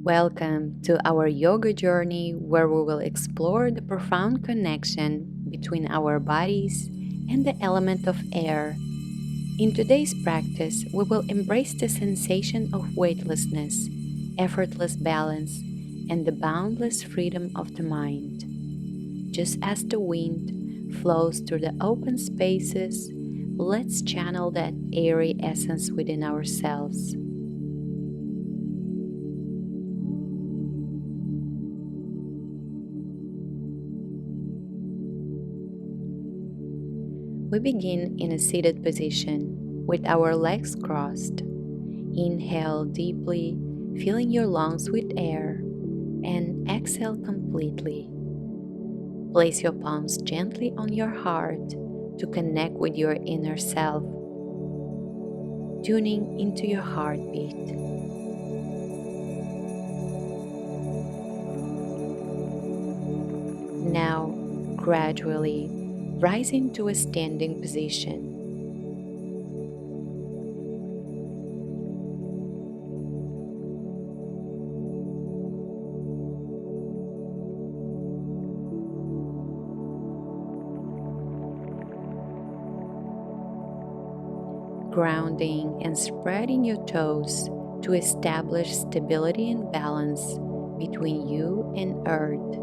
Welcome to our yoga journey where we will explore the profound connection between our bodies and the element of air. In today's practice, we will embrace the sensation of weightlessness, effortless balance, and the boundless freedom of the mind. Just as the wind flows through the open spaces, let's channel that airy essence within ourselves. We begin in a seated position with our legs crossed. Inhale deeply, filling your lungs with air, and exhale completely. Place your palms gently on your heart to connect with your inner self, tuning into your heartbeat. Now, gradually rising to a standing position. Grounding and spreading your toes to establish stability and balance between you and earth.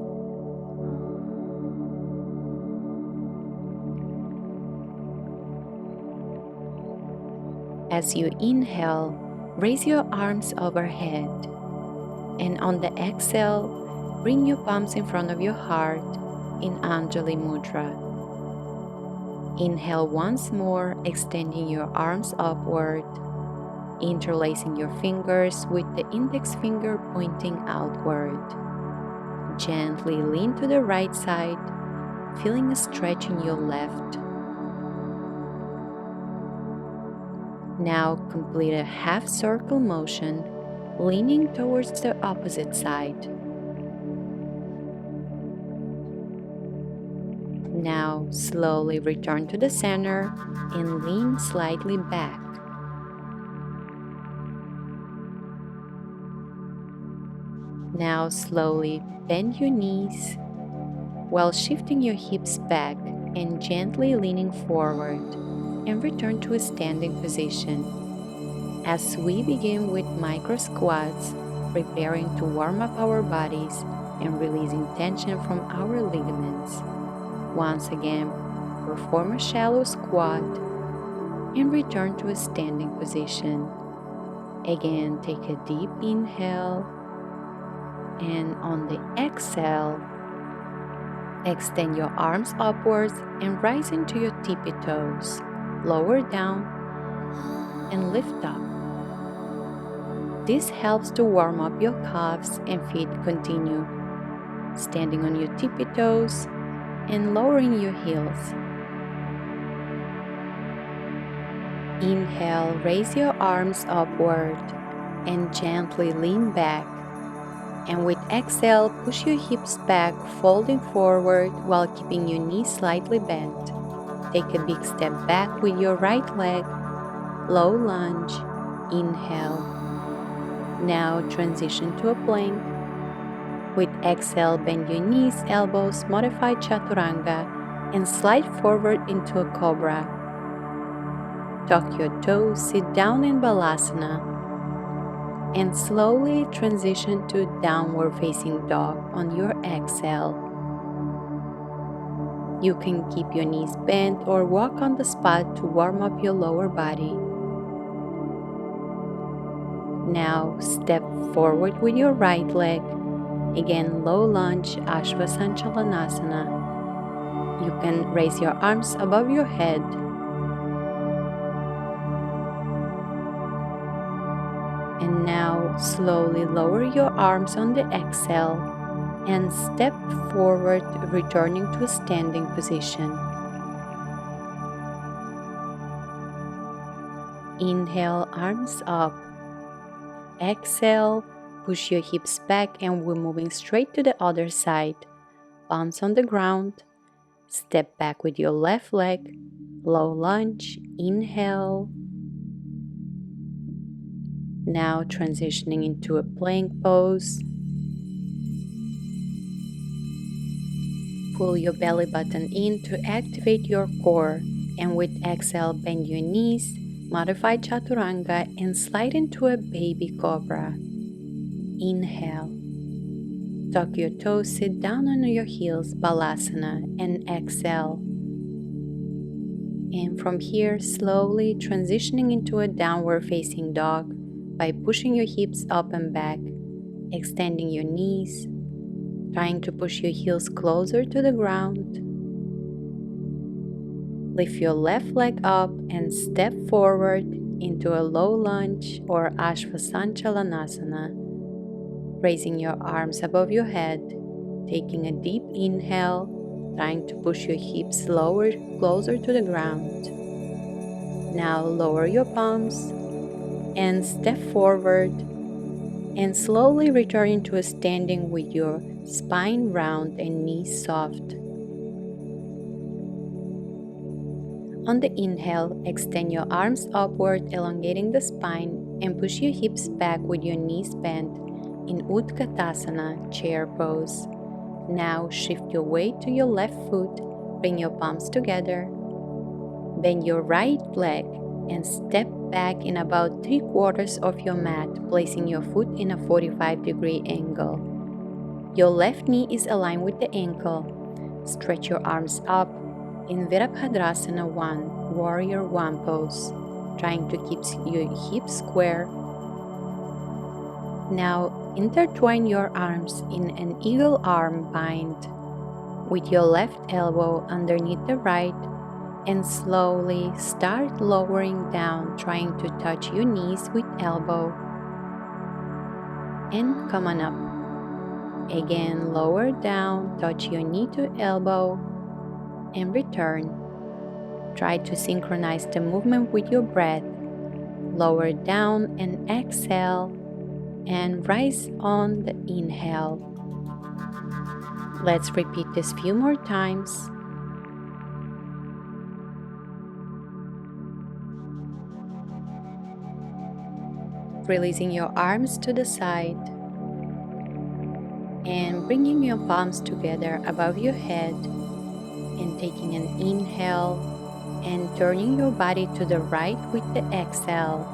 As you inhale, raise your arms overhead, and on the exhale, bring your palms in front of your heart in Anjali Mudra. Inhale once more, extending your arms upward, interlacing your fingers with the index finger pointing outward. Gently lean to the right side, feeling a stretch in your left. Now complete a half circle motion, leaning towards the opposite side. Now slowly return to the center and lean slightly back. Now slowly bend your knees while shifting your hips back and gently leaning forward, and return to a standing position. As we begin with micro squats, preparing to warm up our bodies and releasing tension from our ligaments. Once again, perform a shallow squat and return to a standing position. Again, take a deep inhale, and on the exhale, extend your arms upwards and rise into your tippy toes. Lower down and lift up. This helps to warm up your calves and feet. Continue standing on your tippy toes and lowering your heels. Inhale, raise your arms upward and gently lean back. And with exhale, push your hips back, folding forward while keeping your knees slightly bent. Take a big step back with your right leg, low lunge, inhale. Now transition to a plank. With exhale, bend your knees, elbows, modify chaturanga, and slide forward into a cobra. Tuck your toes, sit down in balasana, and slowly transition to downward facing dog on your exhale. You can keep your knees bent or walk on the spot to warm up your lower body. Now step forward with your right leg. Again, low lunge, Ashvasanchalanasana. You can raise your arms above your head. And now slowly lower your arms on the exhale and step forward, returning to a standing position. Inhale, arms up. Exhale, push your hips back, and we're moving straight to the other side. Palms on the ground. Step back with your left leg. Low lunge. Inhale. Now transitioning into a plank pose. Pull your belly button in to activate your core, and with exhale, bend your knees, modify chaturanga, and slide into a baby cobra. Inhale. Tuck your toes, sit down on your heels, balasana, and exhale. And from here, slowly transitioning into a downward facing dog by pushing your hips up and back, extending your knees, trying to push your heels closer to the ground. Lift your left leg up and step forward into a low lunge or Ashvasanchalanasana, raising your arms above your head, taking a deep inhale, trying to push your hips lower, closer to the ground. Now lower your palms and step forward and slowly returning to a standing with your spine round and knees soft. On the inhale, extend your arms upward, elongating the spine, and push your hips back with your knees bent in Utkatasana, chair pose. Now shift your weight to your left foot, bring your palms together, bend your right leg, and step back in about 3/4 of your mat, placing your foot in a 45-degree angle. Your left knee is aligned with the ankle. Stretch your arms up in Virabhadrasana 1, Warrior 1 pose, trying to keep your hips square. Now intertwine your arms in an eagle arm bind with your left elbow underneath the right, and slowly start lowering down, trying to touch your knees with elbow. And come on up. Again, lower down, touch your knee to elbow, and return. Try to synchronize the movement with your breath. Lower down and exhale, and rise on the inhale. Let's repeat this few more times. Releasing your arms to the side and bringing your palms together above your head, and taking an inhale and turning your body to the right with the exhale,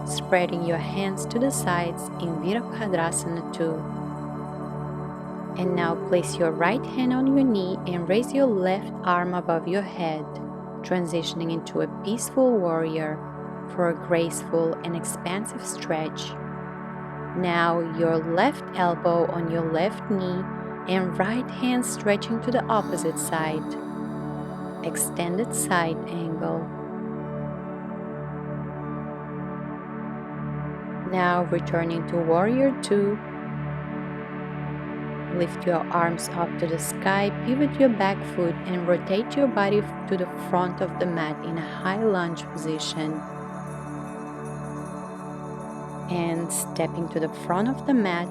spreading your hands to the sides in Virabhadrasana 2. And now place your right hand on your knee and raise your left arm above your head, transitioning into a peaceful warrior for a graceful and expansive stretch. Now your left elbow on your left knee and right hand stretching to the opposite side. Extended side angle. Now returning to Warrior 2. Lift your arms up to the sky, pivot your back foot, and rotate your body to the front of the mat in a high lunge position. And stepping to the front of the mat.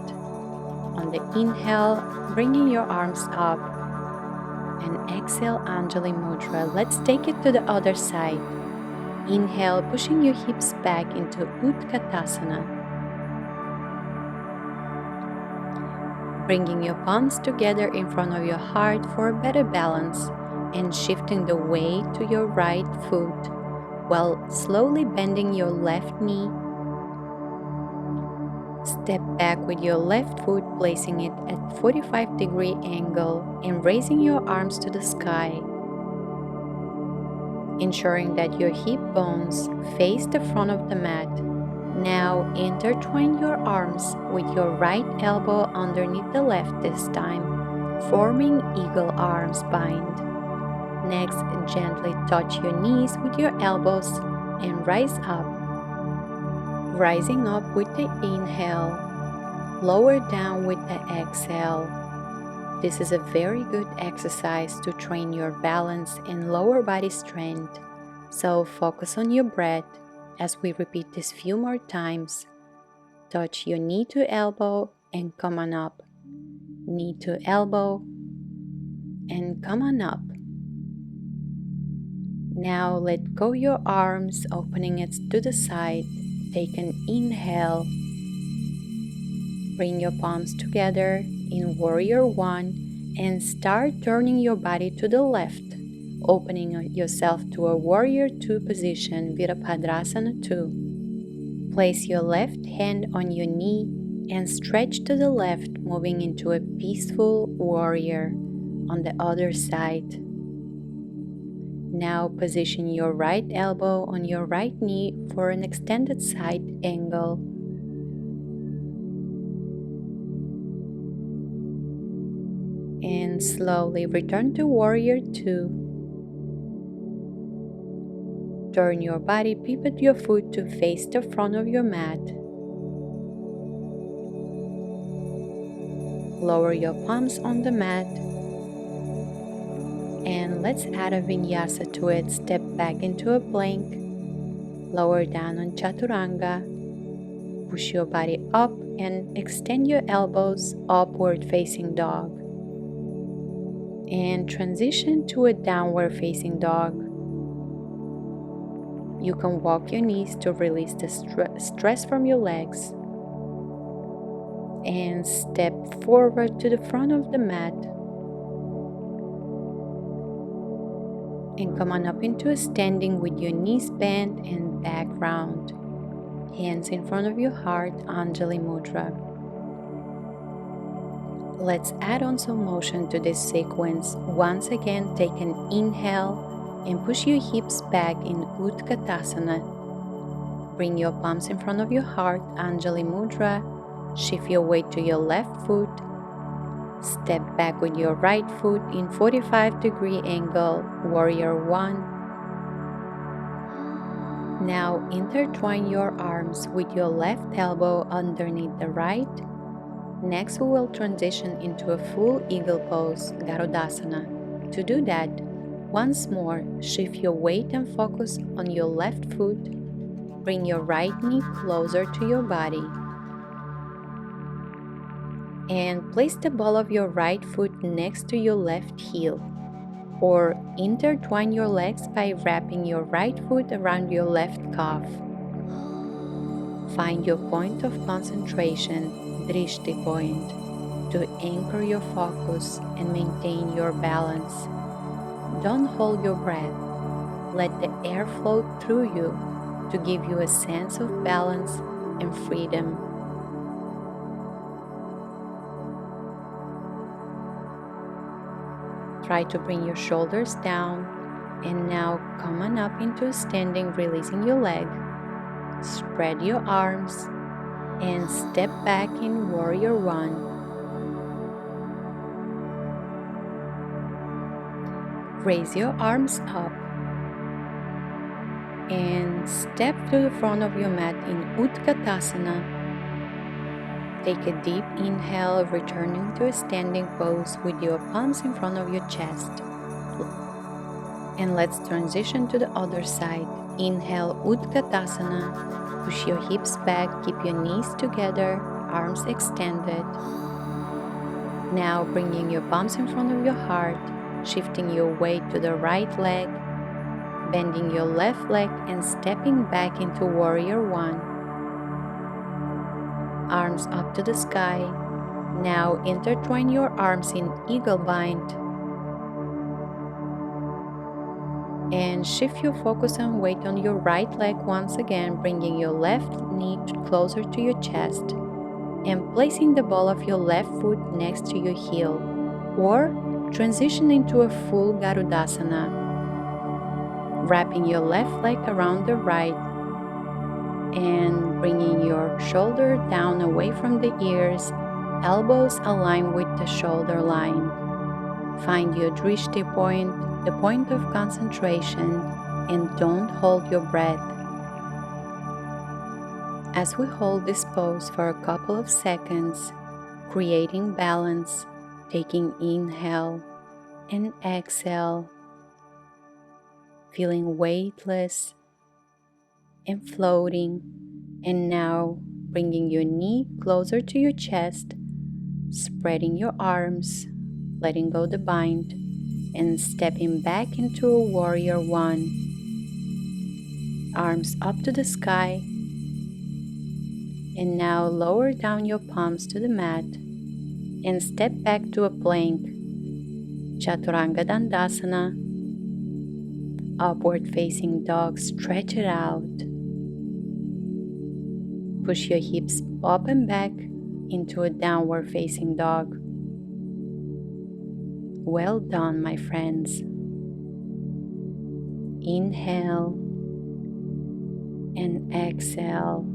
On the inhale, bringing your arms up, and exhale, Anjali Mudra. Let's take it to the other side. Inhale, pushing your hips back into Utkatasana. Bringing your palms together in front of your heart for a better balance, and shifting the weight to your right foot while slowly bending your left knee. Step back with your left foot, placing it at 45-degree angle and raising your arms to the sky, ensuring that your hip bones face the front of the mat. Now intertwine your arms with your right elbow underneath the left this time, forming eagle arms bind. Next, gently touch your knees with your elbows and rise up. Rising up with the inhale, lower down with the exhale. This is a very good exercise to train your balance and lower body strength. So focus on your breath as we repeat this few more times. Touch your knee to elbow and come on up. Knee to elbow and come on up. Now let go your arms, opening it to the side, take an inhale. Bring your palms together in Warrior One and start turning your body to the left, opening yourself to a Warrior Two position, Virabhadrasana 2. Place your left hand on your knee and stretch to the left, moving into a peaceful warrior on the other side. Now position your right elbow on your right knee for an extended side angle. And slowly return to Warrior 2. Turn your body, pivot your foot to face the front of your mat. Lower your palms on the mat. And let's add a vinyasa to it. Step back into a plank. Lower down on Chaturanga. Push your body up and extend your elbows upward facing dog. And transition to a downward facing dog. You can walk your knees to release the stress from your legs. And step forward to the front of the mat. And come on up into a standing with your knees bent and back round. Hands in front of your heart, Anjali Mudra. Let's add on some motion to this sequence. Once again, take an inhale and push your hips back in Utkatasana. Bring your palms in front of your heart, Anjali Mudra. Shift your weight to your left foot. Step back with your right foot in 45-degree angle, Warrior One. Now intertwine your arms with your left elbow underneath the right. Next, we will transition into a full eagle pose, Garudasana. To do that, once more, shift your weight and focus on your left foot. Bring your right knee closer to your body. And place the ball of your right foot next to your left heel. Or intertwine your legs by wrapping your right foot around your left calf. Find your point of concentration, Drishti point, to anchor your focus and maintain your balance. Don't hold your breath. Let the air flow through you to give you a sense of balance and freedom. Try to bring your shoulders down, and now come on up into standing, releasing your leg. Spread your arms and step back in Warrior One. Raise your arms up and step to the front of your mat in Utkatasana. Take a deep inhale, returning to a standing pose with your palms in front of your chest. And let's transition to the other side. Inhale, Utkatasana. Push your hips back, keep your knees together, arms extended. Now bringing your palms in front of your heart, shifting your weight to the right leg, bending your left leg and stepping back into Warrior One. Arms up to the sky. Now intertwine your arms in Eagle Bind. And shift your focus and weight on your right leg once again, bringing your left knee closer to your chest and placing the ball of your left foot next to your heel, or transition into a full Garudasana, wrapping your left leg around the right and bringing your shoulder down away from the ears, elbows aligned with the shoulder line. Find your Drishti point, the point of concentration, and don't hold your breath. As we hold this pose for a couple of seconds, creating balance, taking inhale and exhale, feeling weightless and floating, and now bringing your knee closer to your chest, spreading your arms, letting go the bind, and stepping back into a Warrior One. Arms up to the sky, And now lower down your palms to the mat and step back to a plank, Chaturanga Dandasana, upward facing dog. Stretch it out. Push your hips up and back into a downward facing dog. Well done, my friends. Inhale and exhale.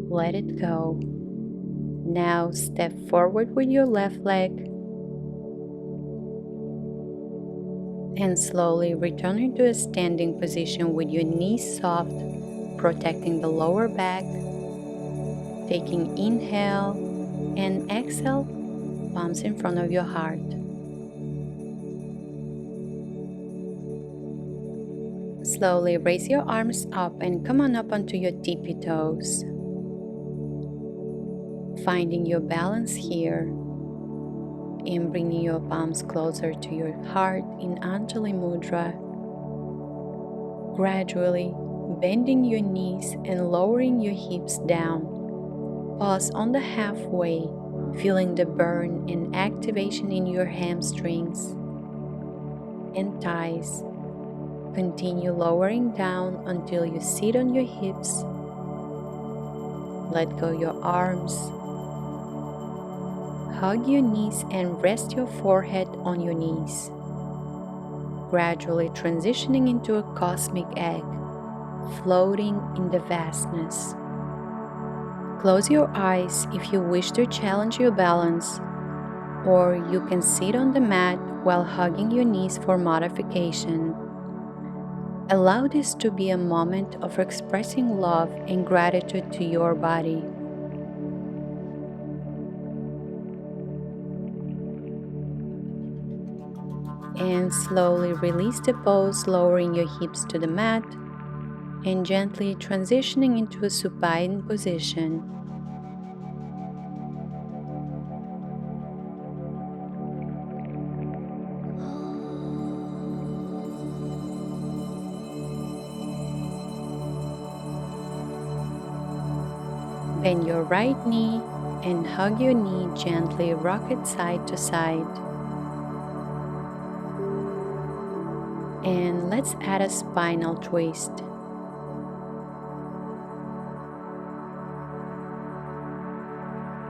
Let it go. Now step forward with your left leg and slowly return into a standing position with your knees soft, protecting the lower back. Taking inhale and exhale, palms in front of your heart. Slowly raise your arms up and come on up onto your tippy toes. Finding your balance here and bringing your palms closer to your heart in Anjali Mudra. Gradually bending your knees and lowering your hips down. Pause on the halfway, feeling the burn and activation in your hamstrings and thighs. Continue lowering down until you sit on your hips. Let go your arms. Hug your knees and rest your forehead on your knees. Gradually transitioning into a cosmic egg, floating in the vastness. Close your eyes if you wish to challenge your balance, or you can sit on the mat while hugging your knees for modification. Allow this to be a moment of expressing love and gratitude to your body. And slowly release the pose, lowering your hips to the mat and gently transitioning into a supine position. Bend your right knee and hug your knee, gently rock it side to side. And let's add a spinal twist.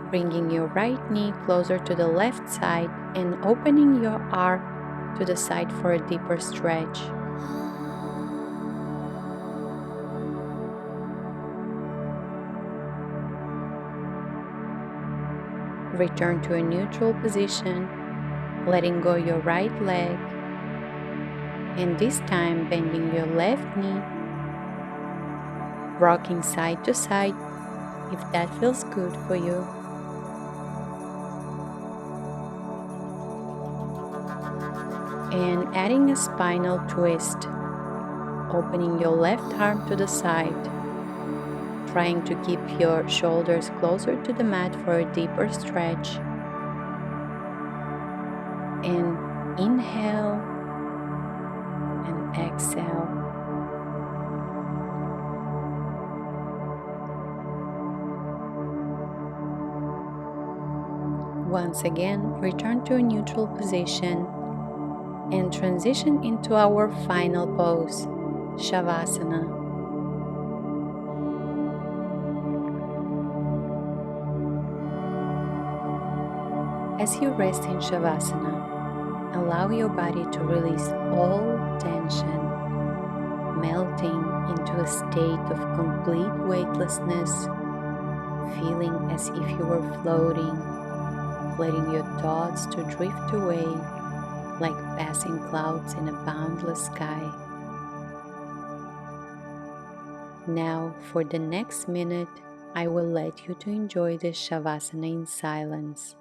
Bringing your right knee closer to the left side and opening your arm to the side for a deeper stretch. Return to a neutral position, letting go your right leg, and this time bending your left knee, rocking side to side if that feels good for you. And adding a spinal twist, opening your left arm to the side, trying to keep your shoulders closer to the mat for a deeper stretch. And inhale and exhale. Once again, return to a neutral position and transition into our final pose, Shavasana. As you rest in Shavasana, allow your body to release all tension, melting into a state of complete weightlessness, feeling as if you were floating, letting your thoughts to drift away like passing clouds in a boundless sky. Now, for the next minute, I will let you to enjoy this Shavasana in silence.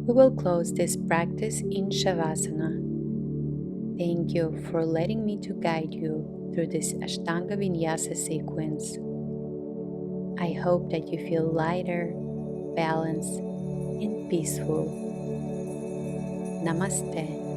We will close this practice in Shavasana. Thank you for letting me to guide you through this Ashtanga Vinyasa sequence. I hope that you feel lighter, balanced, and peaceful. Namaste.